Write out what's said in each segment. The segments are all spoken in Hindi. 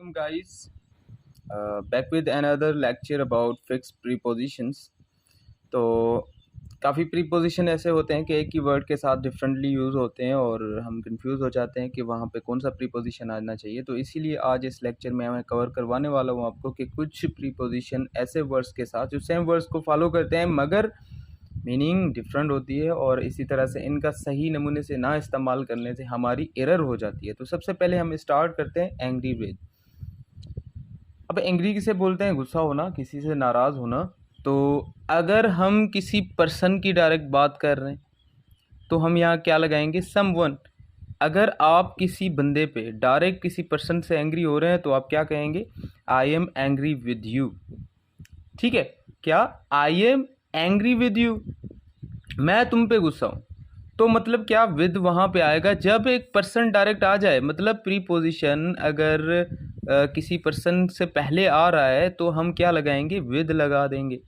Assalamualaikum guys. Back with another lecture about fixed prepositions. तो काफ़ी प्रीपोजिशन ऐसे होते हैं कि एक ही वर्ड के साथ डिफरेंटली यूज़ होते हैं और हम कंफ्यूज हो जाते हैं कि वहाँ पे कौन सा प्रीपोजिशन आना चाहिए। तो इसीलिए आज इस लेक्चर में मैं कवर करवाने वाला हूँ आपको कि कुछ प्रीपोजिशन ऐसे वर्ड्स के साथ जो सेम वर्ड्स को फॉलो करते हैं मगर मीनिंग डिफरेंट होती है और इसी तरह से इनका सही नमूने से ना इस्तेमाल करने से हमारी एरर हो जाती है। तो सबसे पहले हम स्टार्ट करते हैं एंग्री विद। अब एंग्री किसे बोलते हैं? गुस्सा होना, किसी से नाराज़ होना। तो अगर हम किसी पर्सन की डायरेक्ट बात कर रहे हैं तो हम यहाँ क्या लगाएंगे? समवन। अगर आप किसी बंदे पे डायरेक्ट किसी पर्सन से एंग्री हो रहे हैं तो आप क्या कहेंगे? I am angry with you. ठीक है, क्या? I am angry with you, मैं तुम पे गुस्सा हूँ। तो मतलब क्या? विद वहाँ पे आएगा जब एक पर्सन डायरेक्ट आ जाए। मतलब प्रीपोजिशन अगर किसी पर्सन से पहले आ रहा है तो हम क्या लगाएंगे? विद लगा देंगे।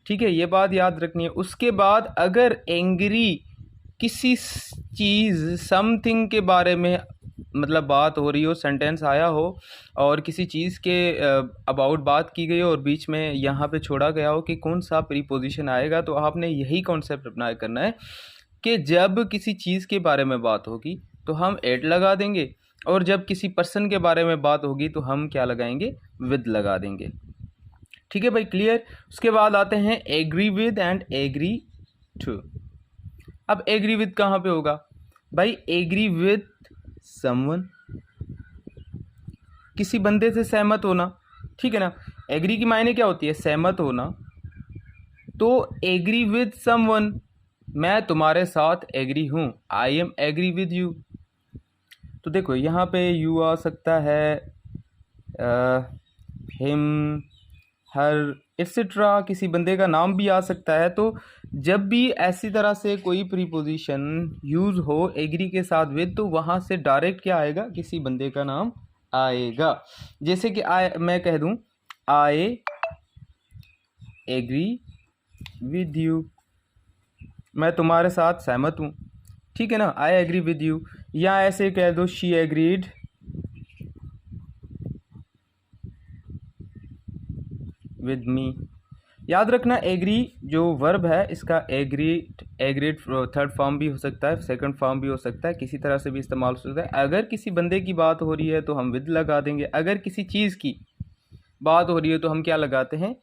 ठीक है, ये बात याद रखनी है। उसके बाद अगर एंग्री किसी चीज़ समथिंग के बारे में मतलब बात हो रही हो, सेंटेंस आया हो और किसी चीज़ के अबाउट बात की गई हो और बीच में यहाँ पे छोड़ा गया हो कि कौन सा प्रीपोजिशन आएगा, तो आपने यही कॉन्सेप्ट अपना करना है कि जब किसी चीज़ के बारे में बात होगी तो हम एट लगा देंगे और जब किसी पर्सन के बारे में बात होगी तो हम क्या लगाएंगे? विद लगा देंगे। ठीक है भाई, क्लियर? उसके बाद आते हैं agree with and agree to. अब एग्री विद कहाँ पे होगा भाई? एग्री विद समवन, किसी बंदे से सहमत होना। ठीक है ना? एग्री की मायने क्या होती है? सहमत होना। तो एग्री विद समवन, मैं तुम्हारे साथ एग्री हूँ। I am agree with you. तो देखो यहाँ पे यू आ सकता है, हिम, हर, एक्सेट्रा, किसी बंदे का नाम भी आ सकता है। तो जब भी ऐसी तरह से कोई प्रीपोजिशन यूज़ हो एग्री के साथ विद, तो वहाँ से डायरेक्ट क्या आएगा? किसी बंदे का नाम आएगा। जैसे कि मैं कह दूँ आई एग्री विद यू, मैं तुम्हारे साथ सहमत हूँ। ठीक है ना? I agree with you. या ऐसे कह दो शी एग्रीड विद मी। याद रखना एग्री जो वर्ब है इसका एग्रीड थर्ड फॉर्म भी हो सकता है, सेकंड फॉर्म भी हो सकता है, किसी तरह से भी इस्तेमाल हो सकता है। अगर किसी बंदे की बात हो रही है तो हम विद लगा देंगे। अगर किसी चीज़ की बात हो रही है तो हम क्या लगाते हैं?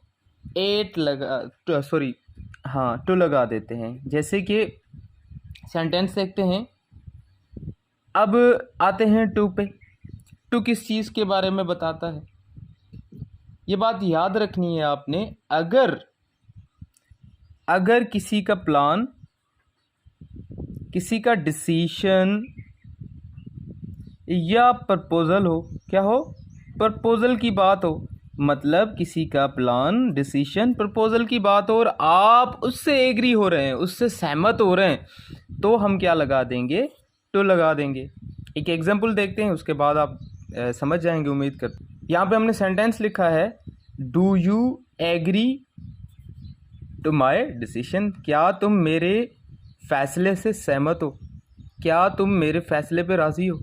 टू लगा देते हैं। जैसे कि सेंटेंस देखते हैं। अब आते हैं टू पे। टू किस चीज़ के बारे में बताता है? ये बात याद रखनी है आपने। अगर किसी का प्लान, किसी का डिसीशन या प्रपोजल हो, क्या हो? प्रपोजल की बात हो, मतलब किसी का प्लान, डिसीशन, प्रपोजल की बात हो और आप उससे एग्री हो रहे हैं, उससे सहमत हो रहे हैं, तो हम क्या लगा देंगे? टू लगा देंगे। एक एग्जांपल देखते हैं, उसके बाद आप समझ जाएंगे, उम्मीद करते। यहाँ पे हमने सेंटेंस लिखा है, do you agree to my decision, क्या तुम मेरे फैसले से सहमत हो? क्या तुम मेरे फैसले पे राज़ी हो?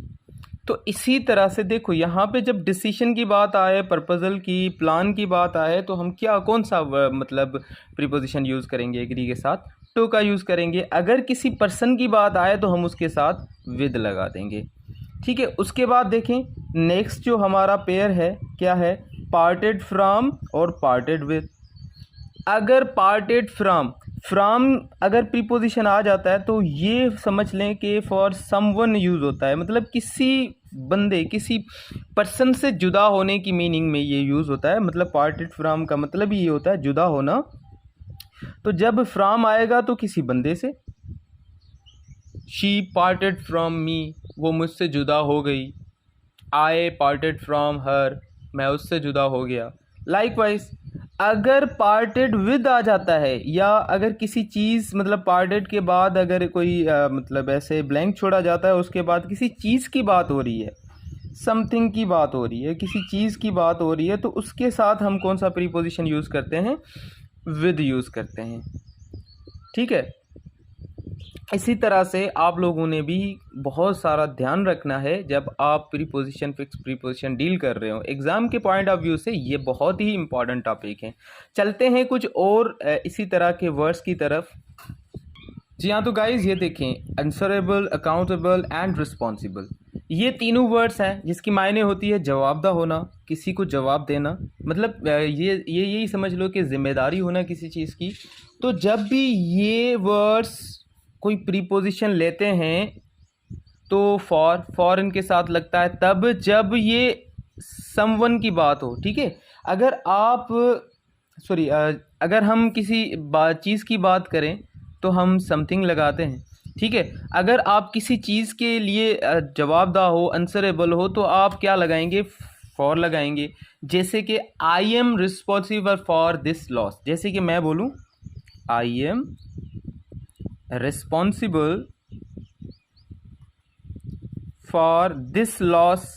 तो इसी तरह से देखो यहाँ पे जब डिसीशन की बात आए, प्रपोजल की, प्लान की बात आए, तो हम क्या कौन सा मतलब प्रीपोजिशन यूज़ करेंगे? एग्री के साथ टू का यूज़ करेंगे। अगर किसी पर्सन की बात आए तो हम उसके साथ विद लगा देंगे। ठीक है, उसके बाद देखें नेक्स्ट जो हमारा पेयर है क्या है? पार्टेड फ्रॉम और पार्टेड विद। अगर पार्टेड फ्रॉम अगर प्रीपोजिशन आ जाता है तो ये समझ लें कि फॉर समवन यूज़ होता है, मतलब किसी बंदे, किसी पर्सन से जुदा होने की मीनिंग में ये यूज़ होता है। मतलब पार्टेड फ्रॉम का मतलब ही ये होता है जुदा होना। तो जब फ्रॉम आएगा तो किसी बंदे से, शी पार्टेड फ्रॉम मी, वो मुझसे जुदा हो गई। आई पार्टेड फ्रॉम हर, मैं उससे जुदा हो गया। लाइकवाइज अगर पार्टेड विद आ जाता है या अगर किसी चीज़ मतलब पार्टेड के बाद अगर कोई मतलब ऐसे ब्लैंक छोड़ा जाता है, उसके बाद किसी चीज़ की बात हो रही है, समथिंग की बात हो रही है, किसी चीज़ की बात हो रही है, तो उसके साथ हम कौन सा प्रीपोजिशन यूज़ करते हैं? विद यूज़ करते हैं। ठीक है, इसी तरह से आप लोगों ने भी बहुत सारा ध्यान रखना है जब आप प्रीपोजिशन फिक्स प्रीपोजिशन डील कर रहे हो। एग्ज़ाम के पॉइंट ऑफ व्यू से ये बहुत ही इंपॉर्टेंट टॉपिक है। चलते हैं कुछ और इसी तरह के वर्ड्स की तरफ। जी हाँ, तो गाइज ये देखें, आंसरेबल, अकाउंटेबल एंड रिस्पॉन्सिबल, ये तीनों वर्ड्स हैं जिसकी मायने होती है जवाबदा होना, किसी को जवाब देना, मतलब ये यही समझ लो कि जिम्मेदारी होना किसी चीज़ की। तो जब भी ये वर्ड्स कोई प्रीपोजिशन लेते हैं तो फॉर इनके साथ लगता है तब जब ये समवन की बात हो, ठीक है। अगर आप अगर हम किसी चीज़ की बात करें तो हम समथिंग लगाते हैं, ठीक है। अगर आप किसी चीज़ के लिए जवाबदाह हो, आंसरेबल हो, तो आप क्या लगाएंगे, फॉर लगाएंगे। जैसे कि I am responsible for this loss, जैसे कि मैं बोलूँ I am responsible for this loss.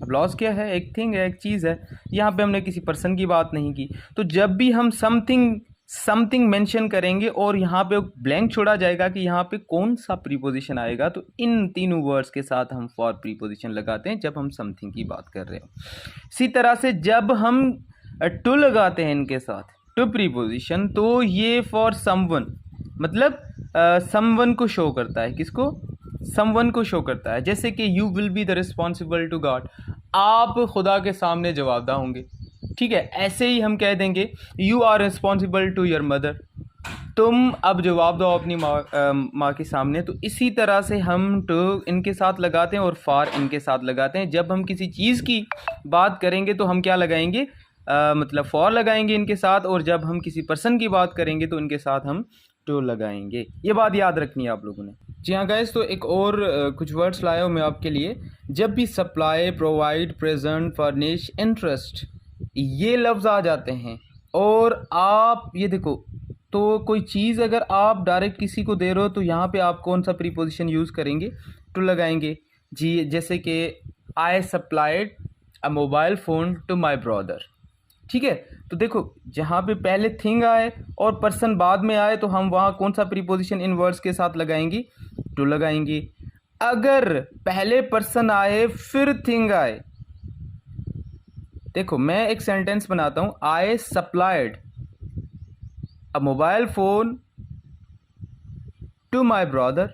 अब लॉस क्या है, एक थिंग है, एक चीज़ है। यहाँ पे हमने किसी पर्सन की बात नहीं की। तो जब भी हम समथिंग मेंशन करेंगे और यहाँ पे ब्लैंक छोड़ा जाएगा कि यहाँ पे कौन सा प्रीपोजिशन आएगा, तो इन तीनों वर्ड्स के साथ हम फॉर प्रीपोजिशन लगाते हैं जब हम समथिंग की बात कर रहे हो। इसी तरह से जब हम टू लगाते हैं इनके साथ, टू प्रीपोजिशन, तो ये फॉर समवन, मतलब समवन को शो करता है। किसको, समवन को शो करता है। जैसे कि you will be the responsible to God, आप खुदा के सामने जवाबदाह होंगे, ठीक है। ऐसे ही हम कह देंगे you are responsible to your mother, तुम अब जवाब दो अपनी माँ के सामने। तो इसी तरह से हम टू इनके साथ लगाते हैं और फार इनके साथ लगाते हैं। जब हम किसी चीज़ की बात करेंगे तो हम क्या लगाएंगे, मतलब फॉर लगाएंगे इनके साथ, और जब हम किसी पर्सन की बात करेंगे तो इनके साथ हम टू लगाएंगे। ये बात याद रखनी है आप लोगों ने। जी हाँ गाइस, तो एक और कुछ वर्ड्स लाया हूँ मैं आपके लिए। जब भी supply, provide, present, furnish, interest, ये लफ्ज़ आ जाते हैं और आप ये देखो, तो कोई चीज़ अगर आप डायरेक्ट किसी को दे रहे हो तो यहाँ पे आप कौन सा प्रीपोजिशन यूज़ करेंगे, टू लगाएंगे। जी, जैसे कि I supplied a mobile phone to my brother, ठीक है। तो देखो, जहाँ पे पहले थिंग आए और पर्सन बाद में आए तो हम वहाँ कौन सा प्रीपोजिशन इन वर्ड्स के साथ लगाएंगे, टू लगाएंगे। अगर पहले पर्सन आए फिर थिंग आए, देखो मैं एक सेंटेंस बनाता हूँ, I supplied a mobile phone to my brother,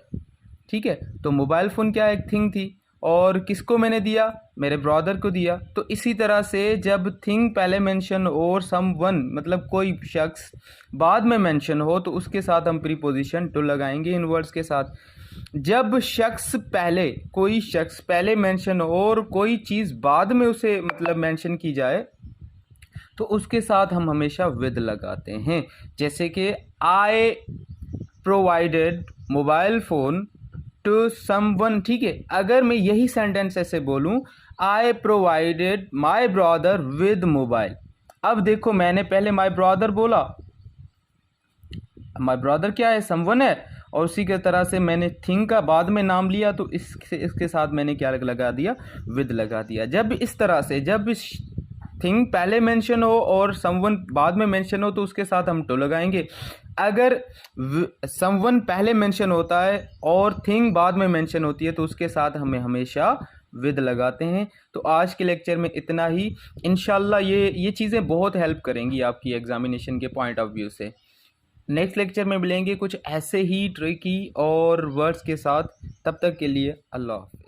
ठीक है। तो मोबाइल फ़ोन क्या, एक थिंग थी, और किसको मैंने दिया, मेरे ब्रदर को दिया। तो इसी तरह से जब थिंग पहले मेंशन और समवन, मतलब कोई शख्स बाद में मेंशन हो, तो उसके साथ हम प्रीपोजिशन टू लगाएंगे इन वर्ड्स के साथ। जब शख्स पहले, कोई शख्स पहले मेंशन हो और कोई चीज़ बाद में उसे मतलब मेंशन की जाए, तो उसके साथ हम हमेशा विद लगाते हैं। जैसे कि I provided mobile phone to someone, ठीक है। अगर मैं यही सेंटेंस ऐसे बोलूं, I provided my brother with mobile, अब देखो मैंने पहले माई ब्रदर बोला, माई ब्रदर क्या है, समवन है, और उसी के तरह से मैंने थिंग का बाद में नाम लिया, तो इसके साथ मैंने क्या लगा दिया, विद लगा दिया। जब इस तरह से, जब थिंग पहले मेंशन हो और समवन बाद में मेंशन हो, तो उसके साथ हम टू लगाएंगे। अगर समवन पहले मेंशन होता है और थिंग बाद में मेंशन होती है, तो उसके साथ हमें हमेशा विद लगाते हैं। तो आज के लेक्चर में इतना ही। इंशाल्लाह ये चीज़ें बहुत हेल्प करेंगी आपकी एग्जामिनेशन के पॉइंट ऑफ व्यू से। नेक्स्ट लेक्चर में मिलेंगे कुछ ऐसे ही ट्रिकी और वर्ड्स के साथ। तब तक के लिए अल्लाह हाफ़िज़।